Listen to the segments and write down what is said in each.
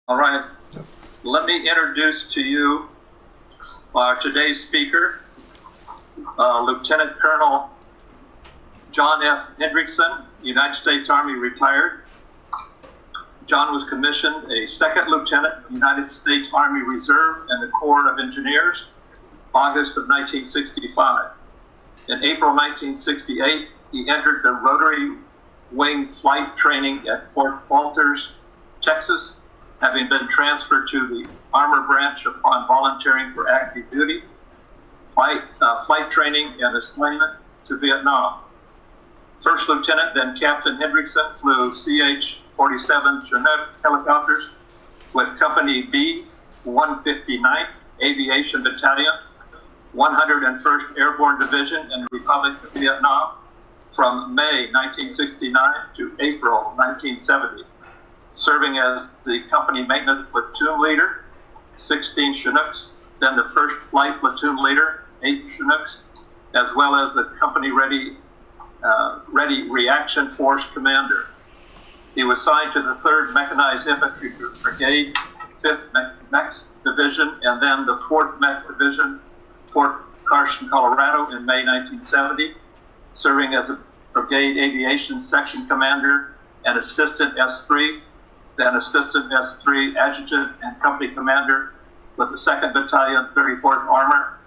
All right, let me introduce to you today's speaker, Lieutenant Colonel John F. Hendrickson, United States Army retired. John was commissioned a second lieutenant, United States Army Reserve and the Corps of Engineers, August of 1965. In April 1968, he entered the rotary wing flight training at Fort Walters, Texas, having been transferred to the Armor Branch upon volunteering for active duty, flight training, and assignment to Vietnam. First Lieutenant, then Captain Hendrickson, flew CH-47 Chinook helicopters with Company B, 159th Aviation Battalion, 101st Airborne Division in the Republic of Vietnam from May 1969 to April 1970, serving as the company maintenance platoon leader, 16 Chinooks, then the first flight platoon leader, 8 Chinooks, as well as the company ready reaction force commander. He was assigned to the 3rd Mechanized Infantry Brigade, 5th Mech Division, and then the 4th Mech Division, Fort Carson, Colorado in May 1970, serving as a Brigade Aviation Section Commander and Assistant S3, then Assistant S3 Adjutant and Company Commander with the 2nd Battalion, 34th Armor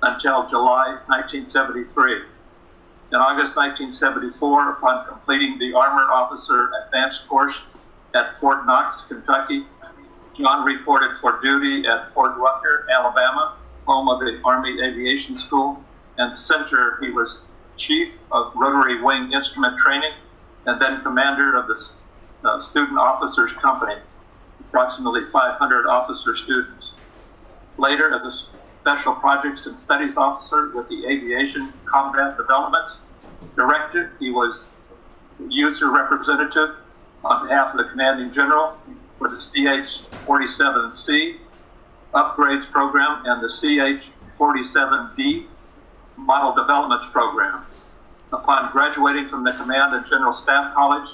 until July 1973. In August 1974, upon completing the Armor Officer Advanced Course at Fort Knox, Kentucky, John reported for duty at Fort Rucker, Alabama, home of the Army Aviation School and Center. He was Chief of Rotary Wing Instrument Training and then Commander of the Student Officers Company, approximately 500 officer students. Later, as a Special Projects and Studies Officer with the Aviation Combat Developments Director, he was user representative on behalf of the Commanding General for the CH-47C Upgrades Program and the CH-47D Model Developments Program. Upon graduating from the Command and General Staff College,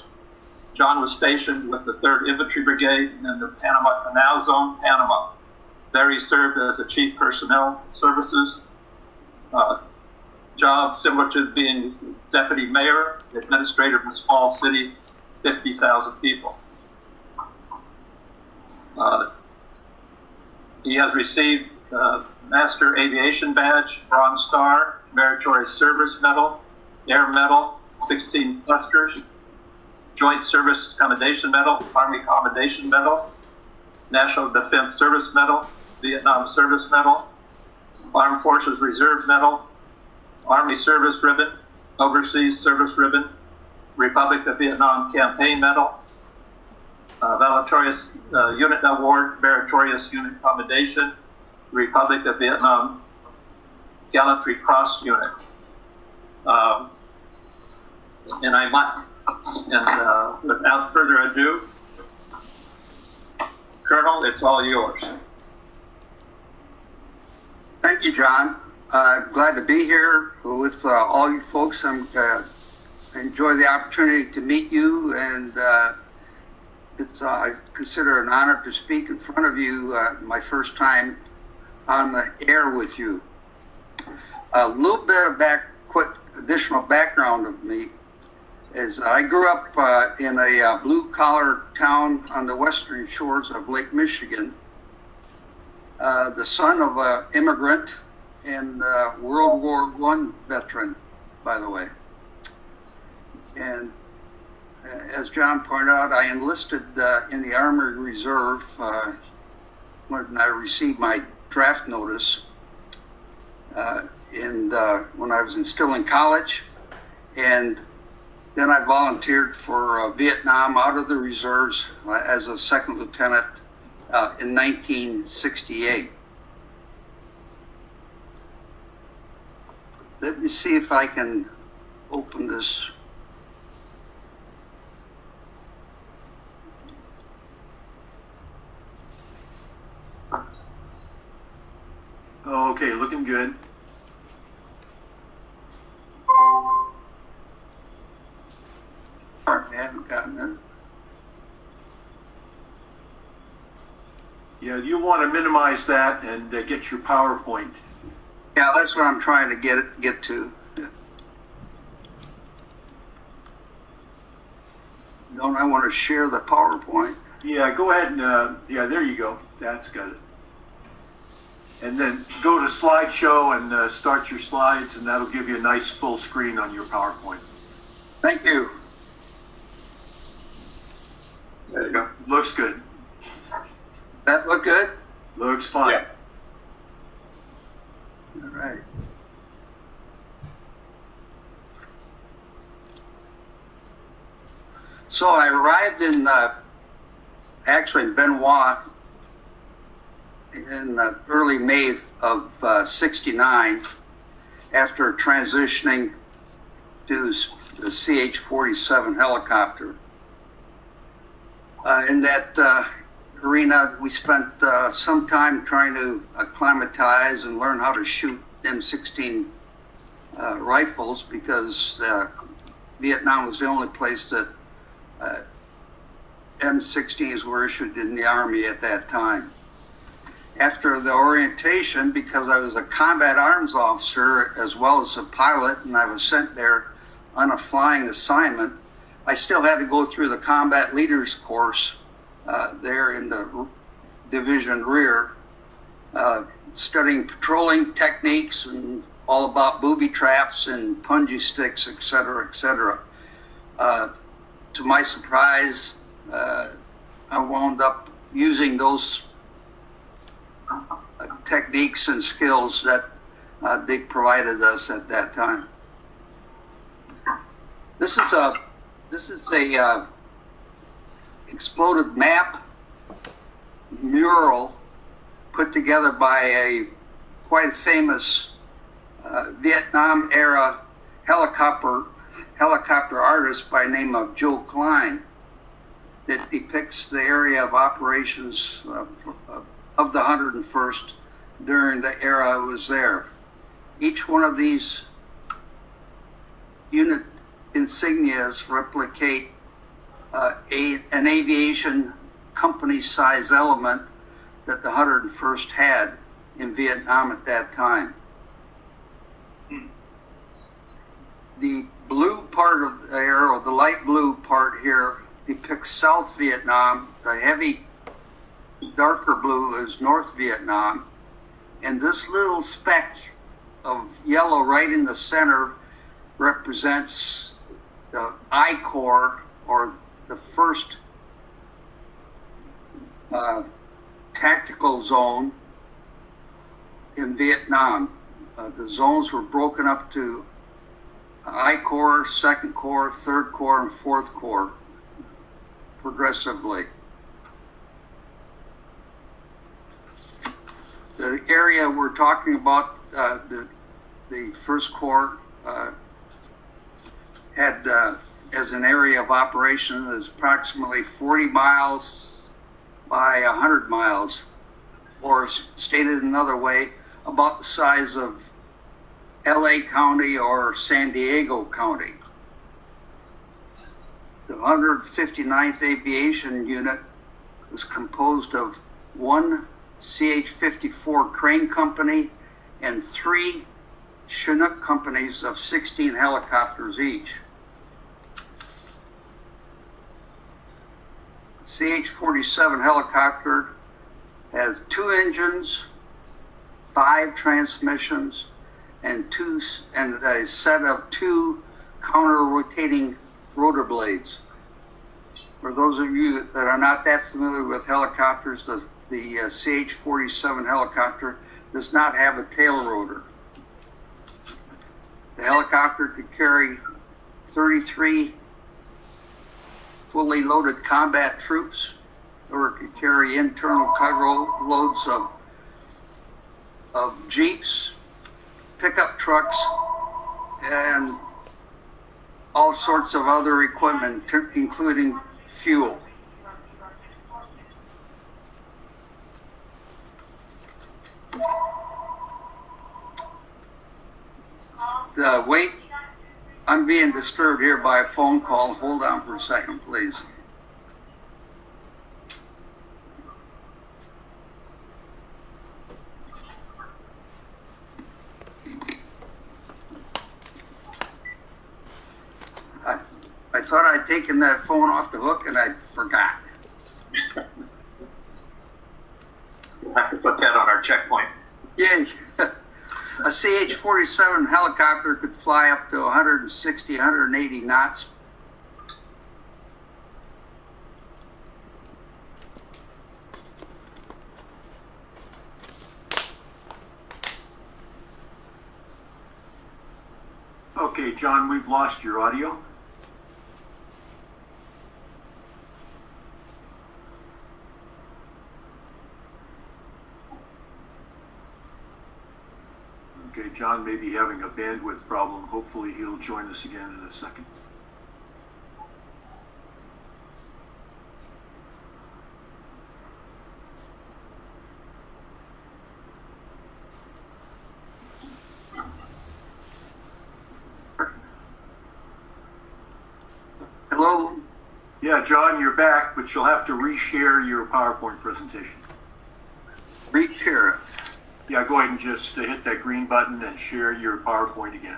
John was stationed with the 3rd Infantry Brigade in the Panama Canal Zone, Panama. There he served as a Chief Personnel Services job similar to being Deputy Mayor, Administrator of a small city, 50,000 people. He has received Master Aviation Badge, Bronze Star, Meritorious Service Medal, Air Medal, 16 clusters, Joint Service Commendation Medal, Army Commendation Medal, National Defense Service Medal, Vietnam Service Medal, Armed Forces Reserve Medal, Army Service Ribbon, Overseas Service Ribbon, Republic of Vietnam Campaign Medal, Meritorious Unit Award, Meritorious Unit Commendation, Republic of Vietnam Gallantry Cross Unit. Without further ado, Colonel, it's all yours. Thank you, John. Glad to be here with all you folks. I enjoy the opportunity to meet you, and I consider it an honor to speak in front of you, my first time on the air with you. A little bit of quick additional background of me is I grew up in a blue-collar town on the western shores of Lake Michigan, the son of an immigrant and World War I veteran, by the way. And as John pointed out, I enlisted in the Army Reserve when I received my draft notice when I was still in college, and then I volunteered for Vietnam out of the reserves as a 2nd lieutenant in 1968. Let me see if I can open this. Okay, looking good. I haven't gotten it. Yeah, you want to minimize that and get your PowerPoint. Yeah, that's what I'm trying to get to. Don't I want to share the PowerPoint? Yeah, go ahead and, yeah, there you go. That's got it. And then go to slideshow and start your slides, and that'll give you a nice full screen on your PowerPoint. Thank you. There you go. Looks good. That look good? Looks fine. Yeah. All right. So I arrived in, actually Benoit in early May of 69 after transitioning to the CH-47 helicopter. In that arena, we spent some time trying to acclimatize and learn how to shoot M16 rifles, because Vietnam was the only place that M16s were issued in the Army at that time. After the orientation, because I was a combat arms officer as well as a pilot, and I was sent there on a flying assignment, I still had to go through the combat leaders course there in the division rear, studying patrolling techniques and all about booby traps and punji sticks, etc., etc. To my surprise, I wound up using those techniques and skills that they provided us at that time. This is a exploded map mural put together by a quite famous Vietnam era helicopter artist by name of Joe Klein, that depicts the area of operations of the 101st during the era I was there. Each one of these unit insignias replicate an aviation company size element that the 101st had in Vietnam at that time. The blue part of the arrow, the light blue part here, depicts South Vietnam. The heavy darker blue is North Vietnam. And this little speck of yellow right in the center represents the I Corps, or the first tactical zone in Vietnam. The zones were broken up to I Corps, Second Corps, Third Corps, and Fourth Corps progressively. The area we're talking about, the First Corps had as an area of operation is approximately 40 miles by 100 miles, or stated another way, about the size of LA County or San Diego County. The 159th Aviation Unit was composed of one CH-54 crane company and 3 Chinook companies of 16 helicopters each. CH-47 helicopter has 2 engines, 5 transmissions, and a set of 2 counter-rotating rotor blades. For those of you that are not that familiar with helicopters, the CH-47 helicopter does not have a tail rotor. The helicopter could carry 33 fully loaded combat troops, or it could carry internal cargo loads of jeeps, pickup trucks, and all sorts of other equipment, including fuel. Wait, I'm being disturbed here by a phone call. Hold on for a second, please. thought I'd taken that phone off the hook and I forgot. We'll have to put that on our checkpoint. Yay. A CH-47 helicopter could fly up to 160, 180 knots. Okay, John, we've lost your audio. Okay, John may be having a bandwidth problem. Hopefully he'll join us again in a second. Hello? Yeah, John, you're back, but you'll have to reshare your PowerPoint presentation. Reshare it. Yeah, go ahead and just hit that green button and share your PowerPoint again.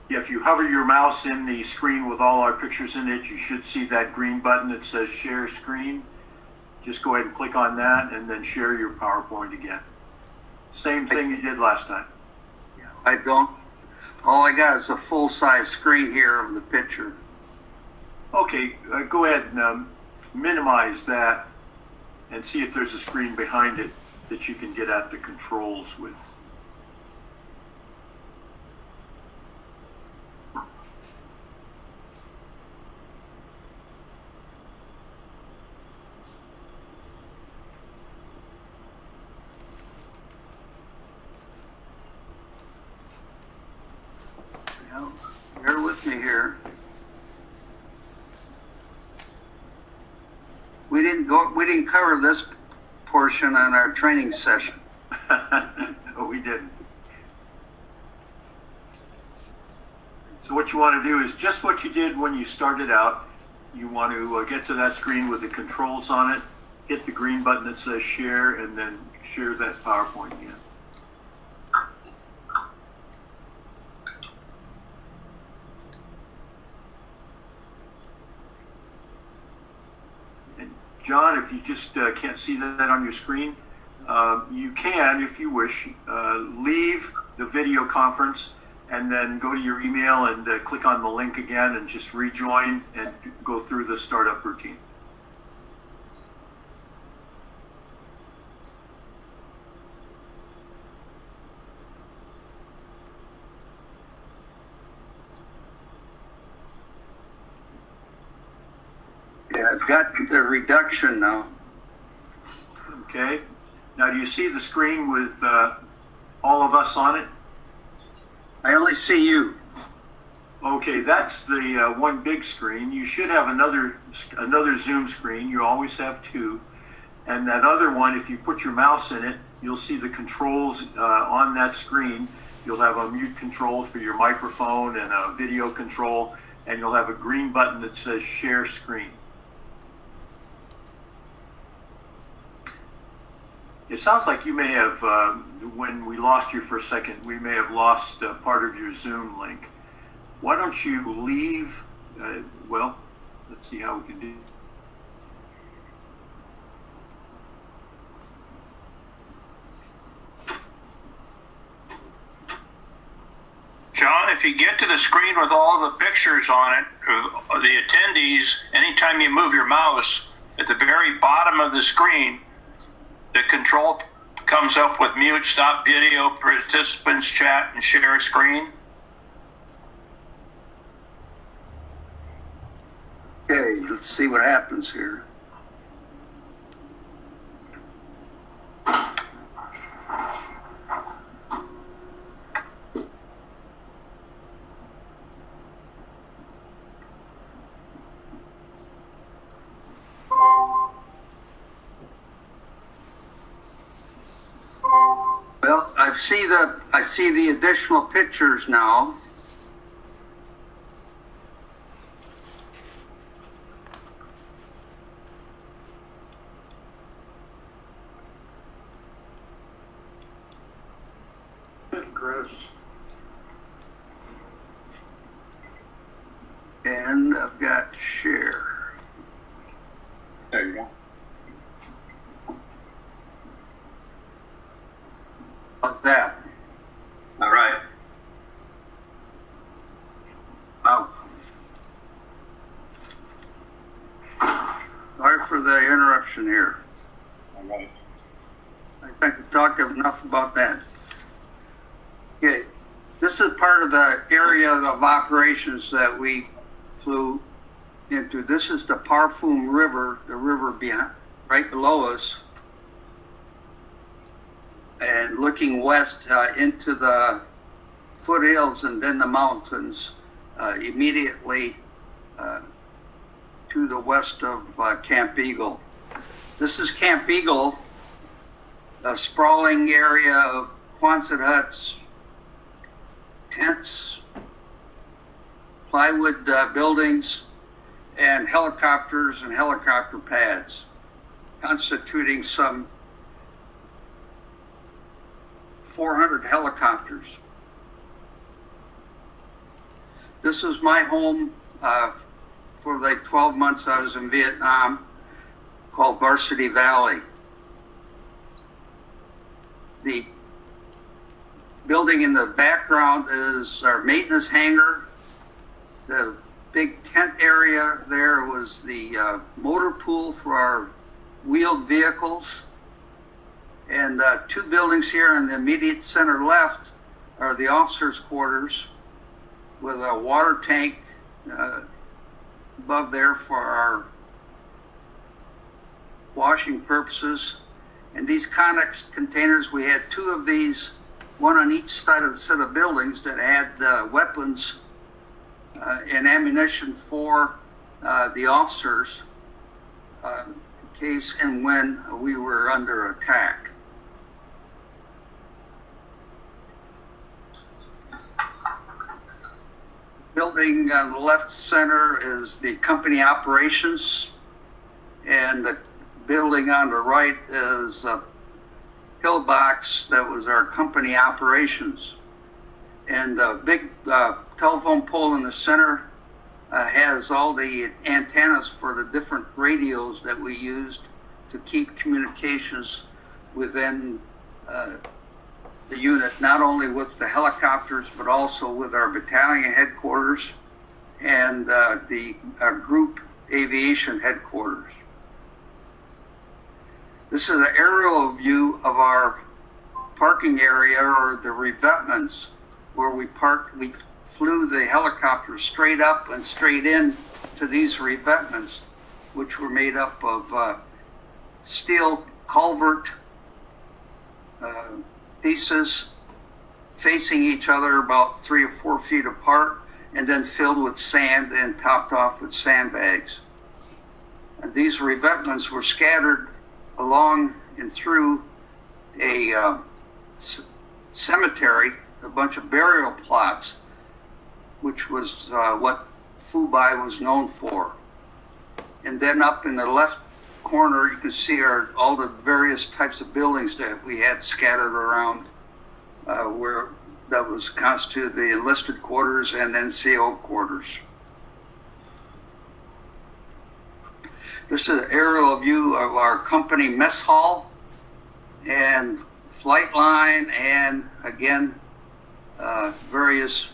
Yeah, if you hover your mouse in the screen with all our pictures in it, you should see that green button that says share screen. Just go ahead and click on that and then share your PowerPoint again. Same thing you did last time. I don't. All I got is a full-size screen here of the picture. Okay, go ahead and minimize that and see if there's a screen behind it that you can get at the controls with. Well, bear with me here. We didn't cover this portion on our training session. No, we didn't. So what you want to do is just what you did when you started out. You want to get to that screen with the controls on it, hit the green button that says share, and then share that PowerPoint again. John, if you just can't see that on your screen, you can, if you wish, leave the video conference and then go to your email and click on the link again and just rejoin and go through the startup routine. Yeah, I've got the reduction now. Okay. Now, do you see the screen with all of us on it? I only see you. Okay, that's the one big screen. You should have another Zoom screen. You always have two. And that other one, if you put your mouse in it, you'll see the controls on that screen. You'll have a mute control for your microphone and a video control, and you'll have a green button that says share screen. It sounds like you may have, when we lost you for a second, we may have lost part of your Zoom link. Why don't you leave, well, let's see how we can do. John, if you get to the screen with all the pictures on it, of the attendees, anytime you move your mouse, at the very bottom of the screen, the control comes up with mute, stop video, participants, chat, and share screen. Okay, let's see what happens here. Well, I see the additional pictures now. the interruption here. All right. I think we've talked enough about that. Okay, this is part of the area of operations that we flew into. This is the Parfum River, the river behind, right below us. And looking west into the foothills and then the mountains immediately to the west of Camp Eagle. This is Camp Eagle, a sprawling area of Quonset huts, tents, plywood buildings, and helicopters and helicopter pads, constituting some 400 helicopters. This was my home for the 12 months I was in Vietnam, called Varsity Valley. The building in the background is our maintenance hangar. The big tent area there was the motor pool for our wheeled vehicles. And two buildings here in the immediate center left are the officers' quarters with a water tank above there for our washing purposes. And these Connex containers, we had two of these, one on each side of the set of buildings that had weapons and ammunition for the officers in case and when we were under attack. Building on the left center is the company operations, and the building on the right is a pillbox that was our company operations. And the big telephone pole in the center has all the antennas for the different radios that we used to keep communications within the unit, not only with the helicopters, but also with our battalion headquarters and the group aviation headquarters. This is an aerial view of our parking area, or the revetments, where we parked. We flew the helicopter straight up and straight in to these revetments, which were made up of steel culvert pieces facing each other about 3 or 4 feet apart, and then filled with sand and topped off with sandbags. And these revetments were scattered along and through a cemetery, a bunch of burial plots, which was what Fubai was known for. And then up in the left corner, you can see all the various types of buildings that we had scattered around, where that was constituted the enlisted quarters and NCO quarters. This is an aerial view of our company mess hall and flight line, and again, various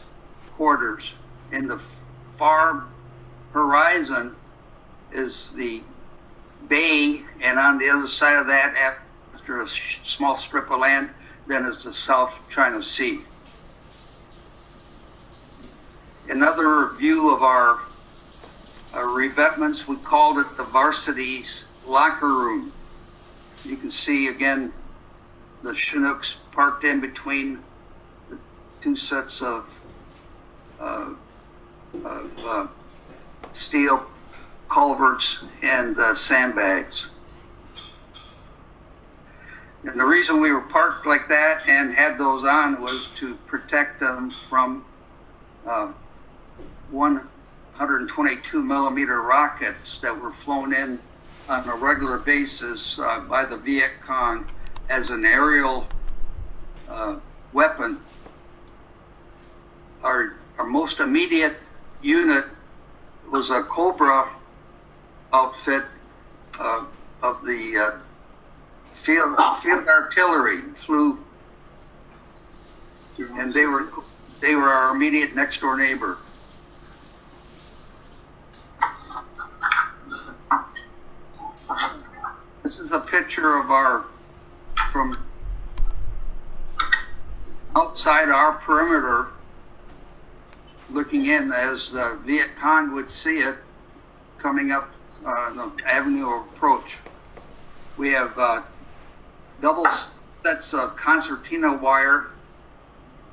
quarters. In the far horizon is the bay, and on the other side of that, after a small strip of land, then is the South China Sea. Another view of our revetments, we called it the Varsity's locker room. You can see again the Chinooks parked in between the two sets of steel culverts and sandbags. And the reason we were parked like that and had those on was to protect them from 122 millimeter rockets that were flown in on a regular basis by the Viet Cong as an aerial weapon. Our most immediate unit was a Cobra outfit of the field artillery, flew, and they were our immediate next door neighbor. picture of from outside our perimeter, looking in as the Viet Cong would see it coming up the avenue of approach. We have double sets of concertina wire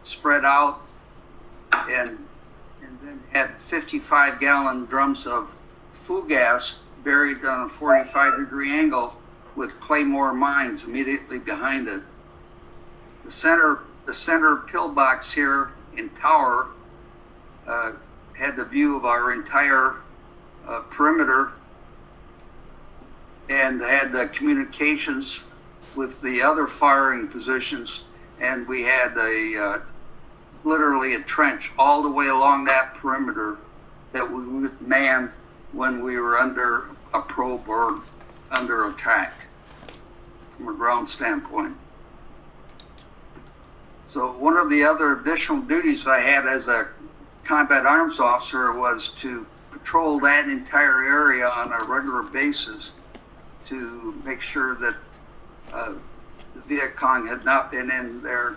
spread out, and then had 55-gallon drums of flue gas buried on a 45-degree angle with claymore mines immediately behind it. The center pillbox here in tower had the view of our entire perimeter, and had the communications with the other firing positions, and we had literally a trench all the way along that perimeter that we would man when we were under a probe or under attack from a ground standpoint. So one of the other additional duties I had as a combat arms officer was to patrol that entire area on a regular basis to make sure that the Viet Cong had not been in there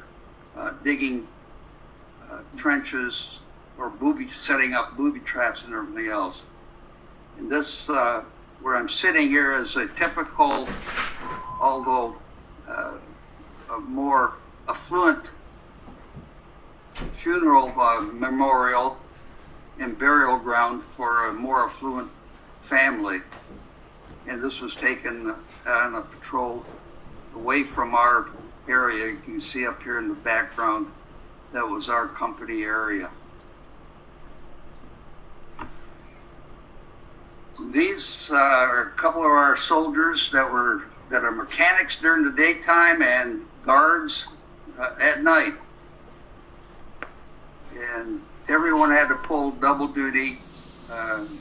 digging trenches or setting up booby traps and everything else. And this, where I'm sitting here, is a typical, although a more affluent funeral memorial and burial ground for a more affluent family. And this was taken on a patrol away from our area. You can see up here in the background, that was our company area. These are a couple of our soldiers that are mechanics during the daytime and guards at night. And everyone had to pull double duty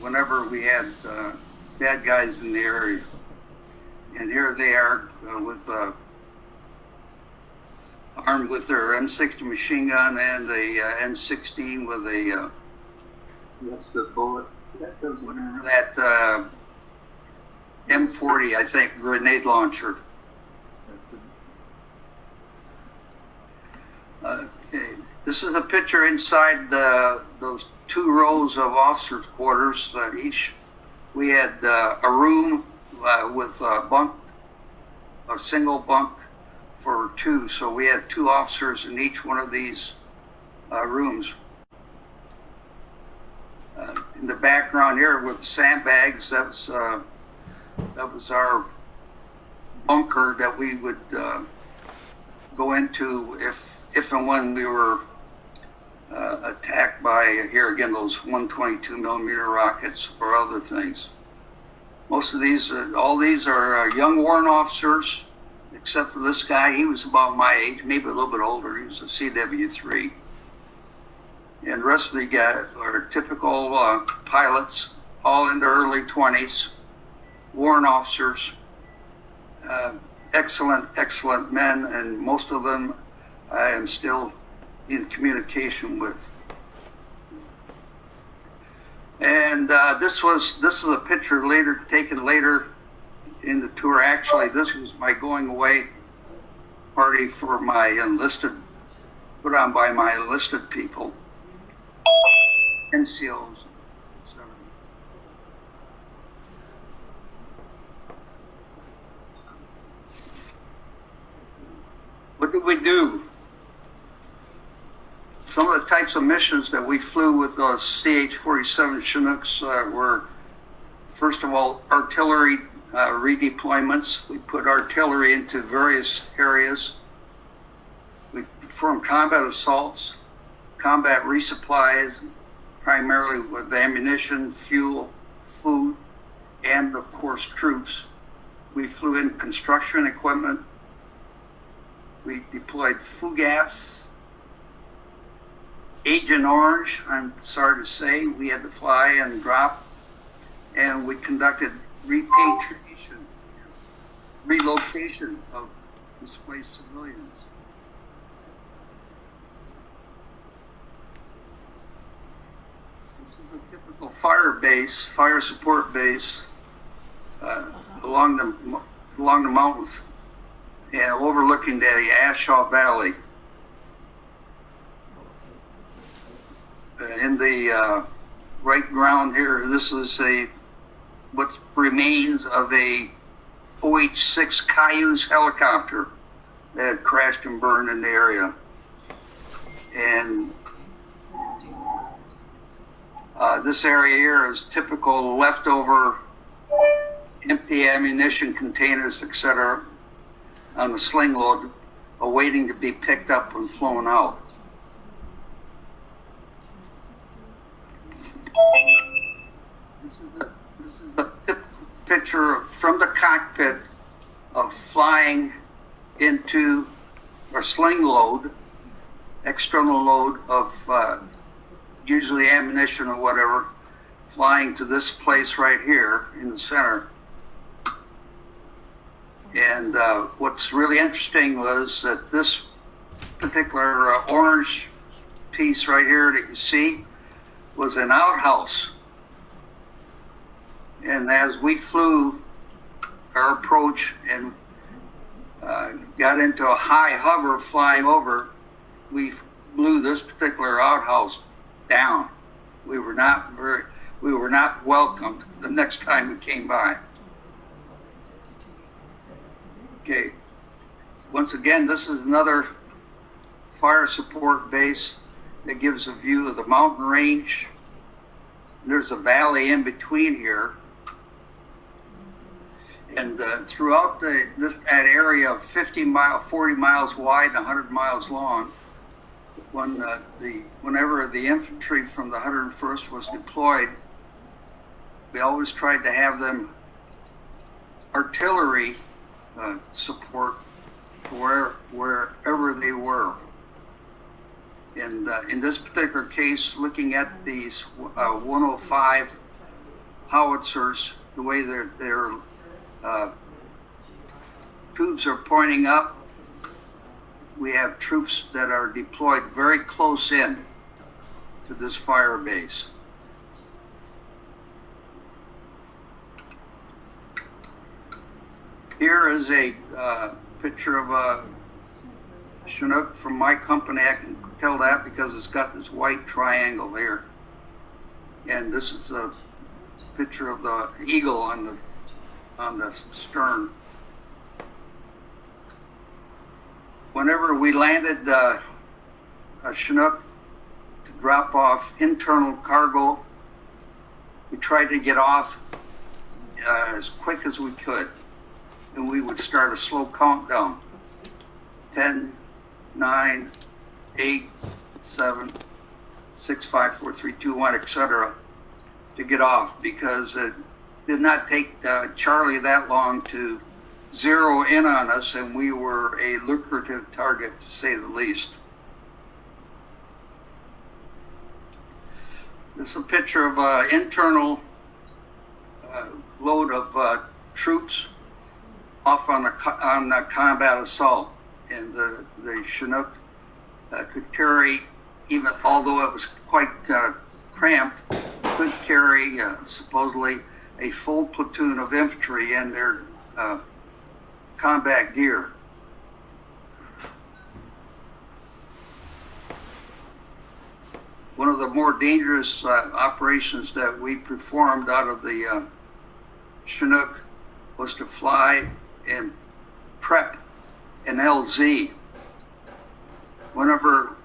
whenever we had bad guys in the area. And here they are armed with their M60 machine gun and the N16 with a That's the bullet. That doesn't matter. that M40, I think, grenade launcher. Okay. This is a picture inside those two rows of officers' quarters. We had a room with a single bunk for two. So we had two officers in each one of these rooms. In the background here with the sandbags, that was our bunker that we would go into if and when we were attacked by, here again, those 122 millimeter rockets or other things. Most of these, all these are young warrant officers, except for this guy. He was about my age, maybe a little bit older. He was a CW3. And the rest of the guys are typical pilots, all in their early 20s, warrant officers, excellent men, and most of them I am still in communication with. And this is a picture taken later in the tour. Actually, this was my going away party for my put on by my enlisted people. NCOs. What did we do? Some of the types of missions that we flew with those CH-47 Chinooks were, first of all, artillery redeployments. We put artillery into various areas. We performed combat assaults, combat resupplies, primarily with ammunition, fuel, food, and of course troops. We flew in construction equipment. We deployed flue gas, Agent Orange, I'm sorry to say, we had to fly and drop, and we conducted repatriation, relocation of displaced civilians. This is a typical fire support base along the along the mountains and overlooking the Ashaw Valley. In the right ground here, this is what remains of a OH-6 Cayuse helicopter that had crashed and burned in the area. And this area here is typical leftover empty ammunition containers, etc., on the sling load, awaiting to be picked up and flown out. This is a picture from the cockpit of flying into a sling load, external load of usually ammunition or whatever, flying to this place right here in the center. And what's really interesting was that this particular orange piece right here that you see was an outhouse. And as we flew our approach and got into a high hover flying over, we blew this particular outhouse down. We were not welcomed the next time we came by. Okay. Once again, this is another fire support base that gives a view of the mountain range. There's a valley in between here. And throughout that area of 40 miles wide and 100 miles long, whenever the infantry from the 101st was deployed, we always tried to have them artillery support for wherever they were. And in this particular case, looking at these 105 howitzers, the way their tubes are pointing up, we have troops that are deployed very close in to this fire base. Here is a picture of a Chinook from my company. I can tell that because it's got this white triangle here. And this is a picture of the eagle on the stern. Whenever we landed a Chinook to drop off internal cargo, we tried to get off as quick as we could. And we would start a slow countdown. 10, 9, 8, 7, 6, 5, 4, 3, 2, 1, etc. to get off, because it did not take Charlie that long to zero in on us, and we were a lucrative target, to say the least. This is a picture of an internal load of troops off on a combat assault, and the Chinook could carry, even although it was quite cramped, could carry supposedly a full platoon of infantry and their combat gear. One of the more dangerous operations that we performed out of the Chinook was to fly and prep an LZ. Whenever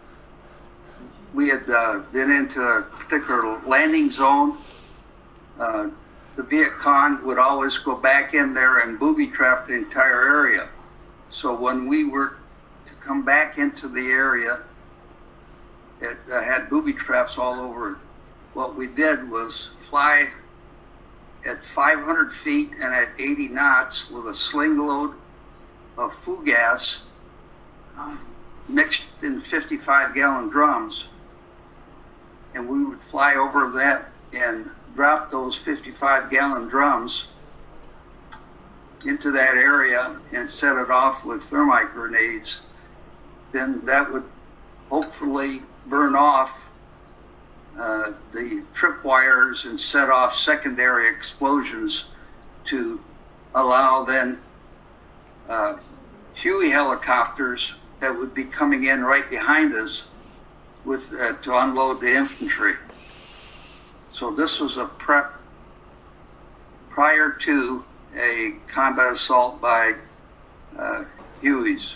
we had been into a particular landing zone, the Viet Cong would always go back in there and booby trap the entire area. So when we were to come back into the area, it had booby traps all over it. What we did was fly at 500 feet and at 80 knots with a sling load of foo gas mixed in 55-gallon drums. And we would fly over that and drop those 55-gallon drums into that area and set it off with thermite grenades. Then that would hopefully burn off the tripwires and set off secondary explosions to allow then Huey helicopters that would be coming in right behind us with to unload the infantry. So this was a prep prior to a combat assault by Hueys.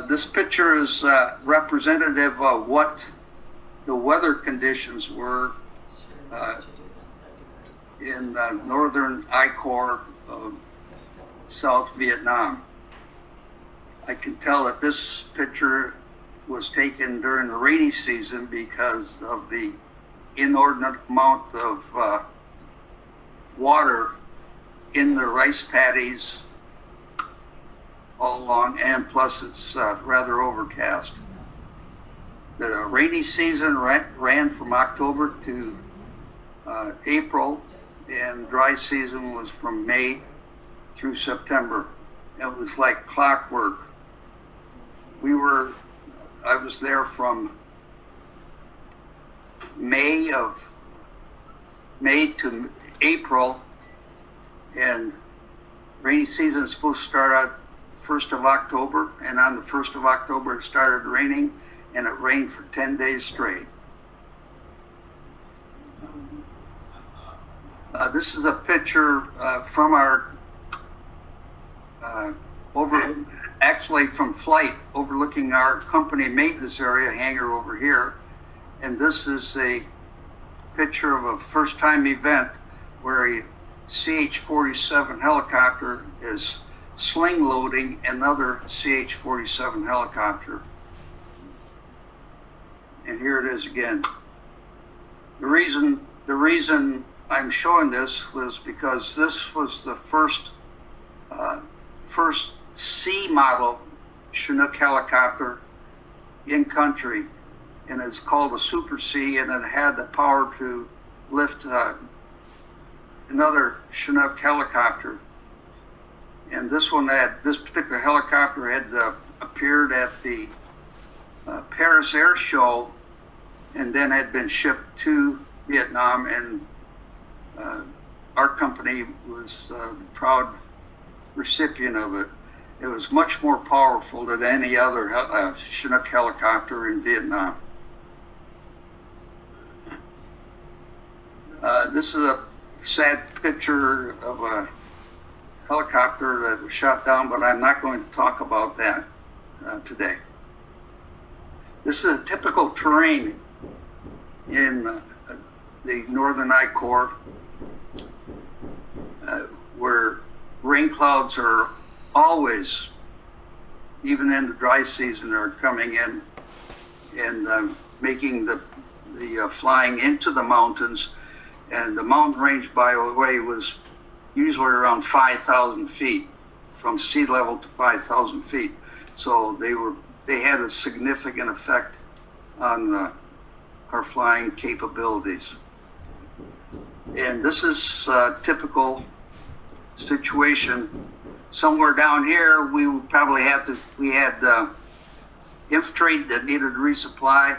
This picture is representative of what the weather conditions were in northern I-Corps of South Vietnam. I can tell that this picture was taken during the rainy season because of the inordinate amount of water in the rice paddies all along, and plus it's rather overcast. The rainy season ran from October to April, and dry season was from May through September. It was like clockwork. I was there from May to April, and rainy season is supposed to start out 1st of October, and on the 1st of October it started raining, and it rained for 10 days straight. This is a picture from our actually from flight overlooking our company maintenance area hangar over here. And this is a picture of a first time event where a CH-47 helicopter is sling loading another CH-47 helicopter. And here it is again. The reason I'm showing this was because this was the first C model Chinook helicopter in country, and it's called a Super C, and it had the power to lift another Chinook helicopter. And this particular helicopter had appeared at the Paris Air Show, and then had been shipped to Vietnam, and our company was a proud recipient of it. It was much more powerful than any other Chinook helicopter in Vietnam. This is a sad picture of a helicopter that was shot down, but I'm not going to talk about that today. This is a typical terrain in the northern I-Corps, where rain clouds are always, even in the dry season, are coming in and making the flying into the mountains. And the mountain range, by the way, was usually around 5,000 feet, from sea level to 5,000 feet. So they had a significant effect on our flying capabilities. And this is a typical situation. Somewhere down here, we would probably we had infantry that needed resupply,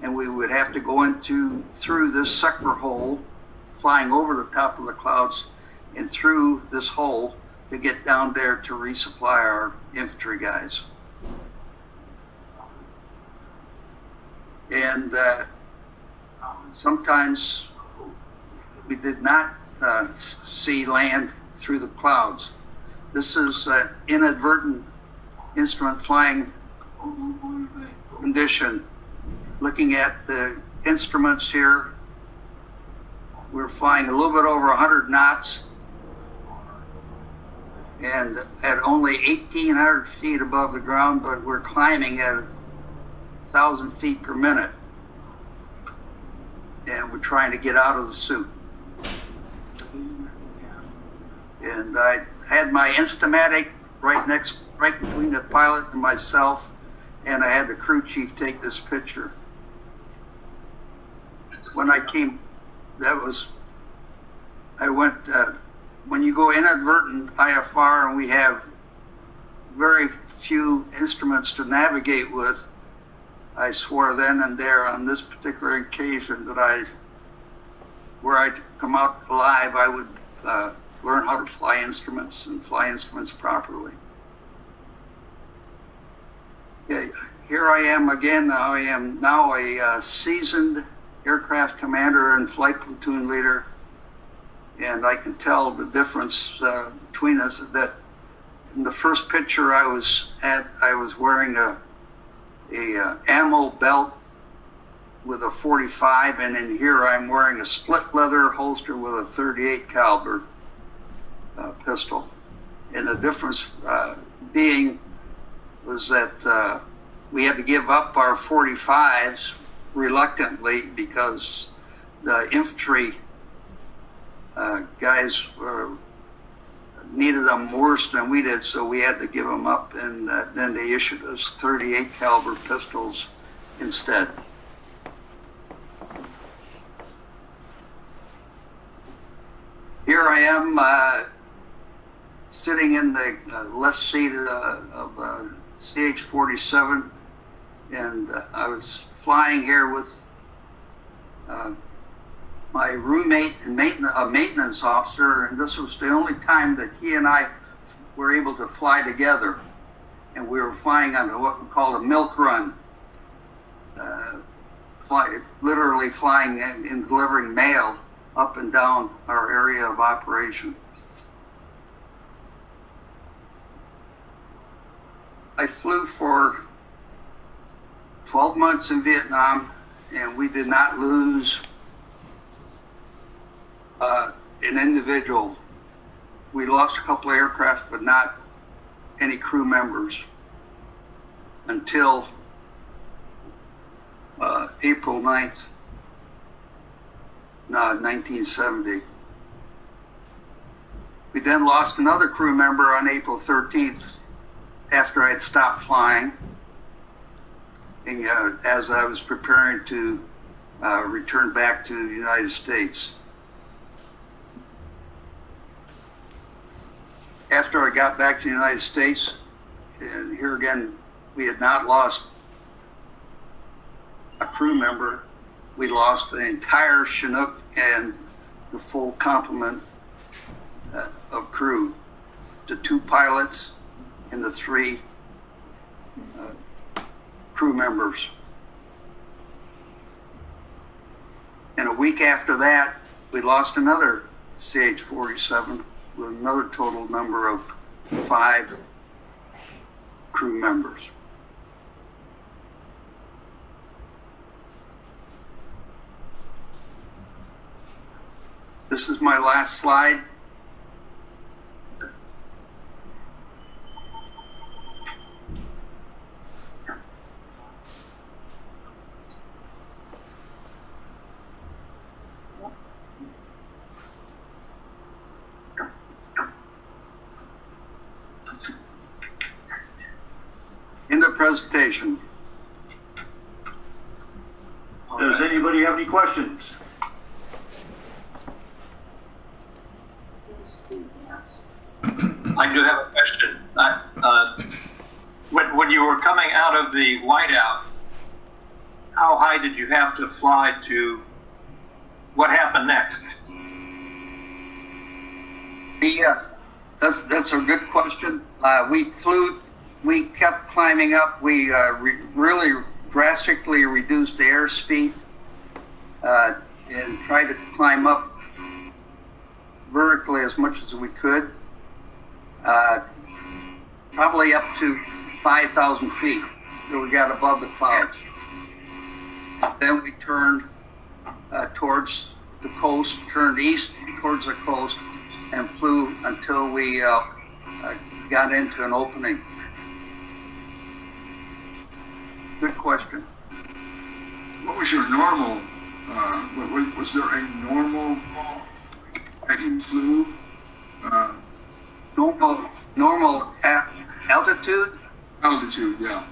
and we would have to go through this sucker hole, flying over the top of the clouds, and through this hole to get down there to resupply our infantry guys. And sometimes we did not see land through the clouds. This is an inadvertent instrument flying condition. Looking at the instruments here, we're flying a little bit over 100 knots and at only 1,800 feet above the ground, but we're climbing at 1,000 feet per minute. And we're trying to get out of the suit. And I had my Instamatic right between the pilot and myself, and I had the crew chief take this picture. When I came, when you go inadvertent IFR and we have very few instruments to navigate with, I swore then and there on this particular occasion that I where I'd come out alive, I would learn how to fly instruments and fly instruments properly. Yeah, here I am again. I am now a seasoned aircraft commander and flight platoon leader, and I can tell the difference between us. That in the first picture I was wearing a ammo belt with a 45, and in here I'm wearing a split leather holster with a 38 caliber pistol. And the difference being was that we had to give up our 45s reluctantly because the infantry guys needed them worse than we did, so we had to give them up, and then they issued us 38 caliber pistols instead. Here I am sitting in the left seat of CH-47, and I was flying here with my roommate and maintenance officer, and this was the only time that he and I were able to fly together. And we were flying on what we call a milk run, literally flying and delivering mail up and down our area of operation. I flew for 12 months in Vietnam, and we did not lose an individual. We lost a couple of aircraft, but not any crew members until April 9th, 1970. We then lost another crew member on April 13th after I'd stopped flying, and, as I was preparing to return back to the United States. After I got back to the United States, and here again, we had not lost a crew member. We lost the entire Chinook and the full complement of crew, the 2 pilots and the 3 crew members. And a week after that, we lost another CH-47 with another total number of 5 crew members. This is my last slide. In the presentation. Does anybody have any questions? I do have a question. When you were coming out of the whiteout, how high did you have to fly to? What happened next? That's a good question. We kept climbing up. We really drastically reduced the airspeed and tried to climb up vertically as much as we could, probably up to 5,000 feet till we got above the clouds. Then we turned towards the coast, turned east towards the coast, and flew until we got into an opening. Good question. What was your normal, was there a normal that you flew? Normal altitude? Altitude, yeah.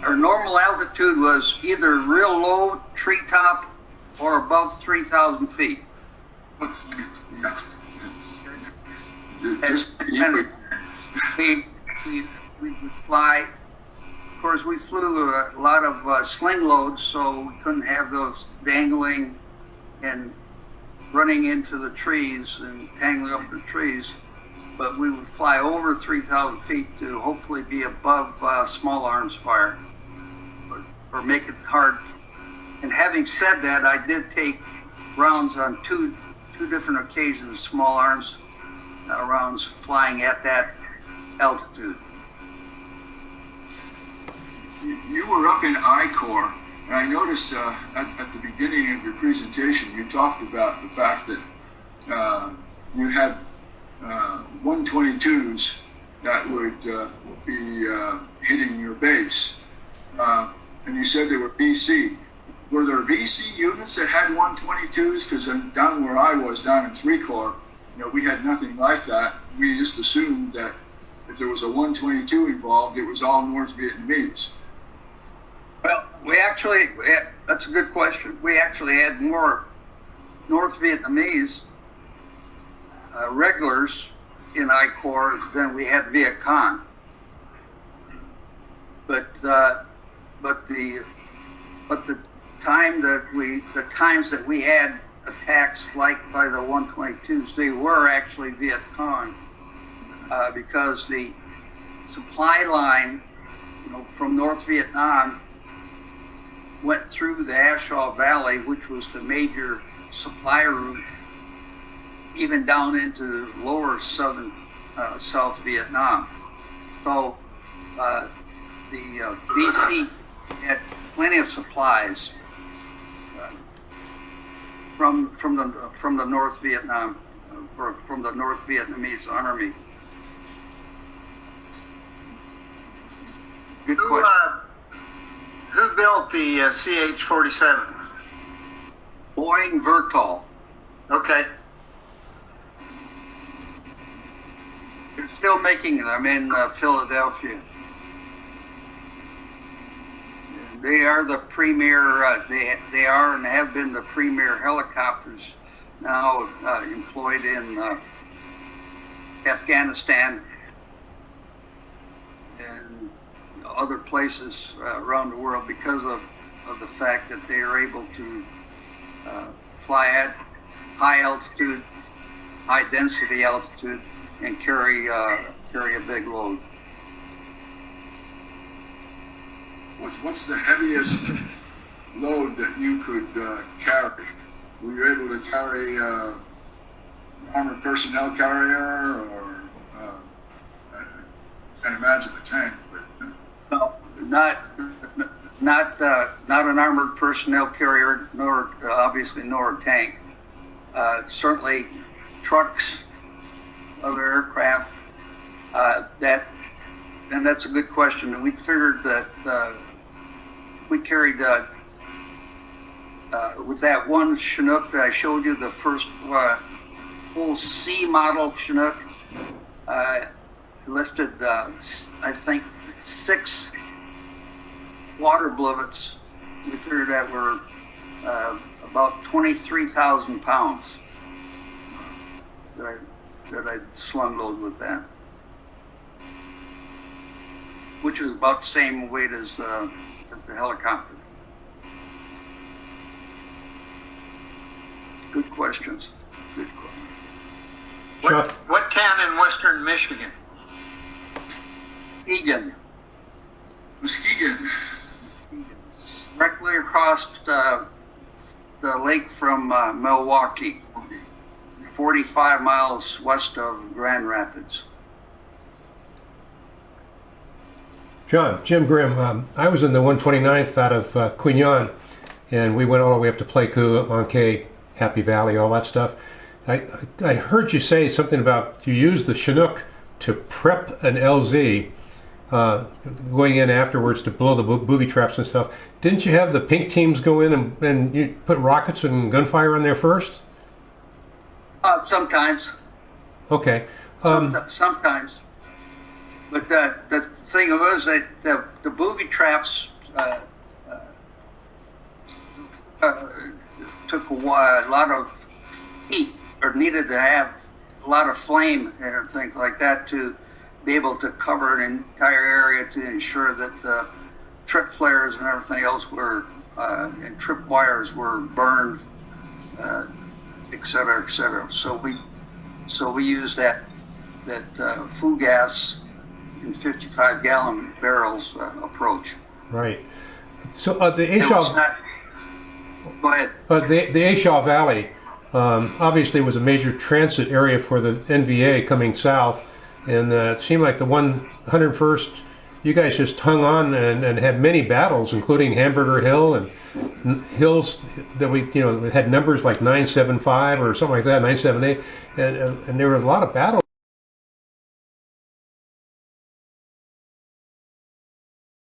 Our normal altitude was either real low, treetop, or above 3,000 feet. And we would fly. Of course, we flew a lot of sling loads, so we couldn't have those dangling and running into the trees and tangling up the trees. But we would fly over 3,000 feet to hopefully be above small arms fire, or make it hard. And having said that, I did take rounds on two different occasions, small arms rounds flying at that altitude. You were up in I-Corps, and I noticed at the beginning of your presentation, you talked about the fact that you had 122s that would be hitting your base. And you said they were VC. Were there VC units that had 122s? Because down where I was, down in 3 Corps, we had nothing like that. We just assumed that if there was a 122 involved, it was all North Vietnamese. Well, that's a good question. We actually had more North Vietnamese regulars in I Corps than we had Viet Cong. But the times that we had attacks like by the 122s, they were actually Viet Cong, because the supply line, from North Vietnam went through the Ashaw Valley, which was the major supply route, even down into lower southern South Vietnam. So the BC had plenty of supplies from the North Vietnam, or from the North Vietnamese Army. Good question. Who built the CH-47? Boeing Vertol. Okay. They're still making them in Philadelphia. They are the premier, they are and have been the premier helicopters now employed in Afghanistan and other places around the world, because of the fact that they are able to fly at high altitude, high density altitude, and carry a big load. What's the heaviest load that you could carry? Were you able to carry armored personnel carrier, or I can't imagine a tank, but No, not an armored personnel carrier, nor obviously nor a tank. Certainly trucks, other aircraft. And that's a good question. And we figured that we carried with that one Chinook that I showed you, the first full C model Chinook, lifted I think 6 water blivets. We figured that were about 23,000 pounds that I slung load with that, which is about the same weight as the helicopter. Good questions. Good questions. What town in western Michigan? Egan, Muskegon. directly across the lake from Milwaukee, 45 miles west of Grand Rapids. Jim Grimm. I was in the 129th out of Quignon, and we went all the way up to Pleiku, Ankh, Happy Valley, all that stuff. I heard you say something about you used the Chinook to prep an LZ, going in afterwards to blow the booby traps and stuff. Didn't you have the pink teams go in and you put rockets and gunfire on there first? Sometimes. Okay. Sometimes. But the thing was that the booby traps took a lot of heat, or needed to have a lot of flame and things like that to be able to cover an entire area, to ensure that the trip flares and everything else were, and trip wires were burned et cetera, et cetera. So we use that food gas in 55-gallon barrels approach. Right. So the It was Ashaw, not. Go ahead. the Ashaw Valley obviously was a major transit area for the NVA coming south, and it seemed like the 101st, you guys just hung on and had many battles, including Hamburger Hill and hills that we, had numbers like 975 or something like that, 978, and there were a lot of battles.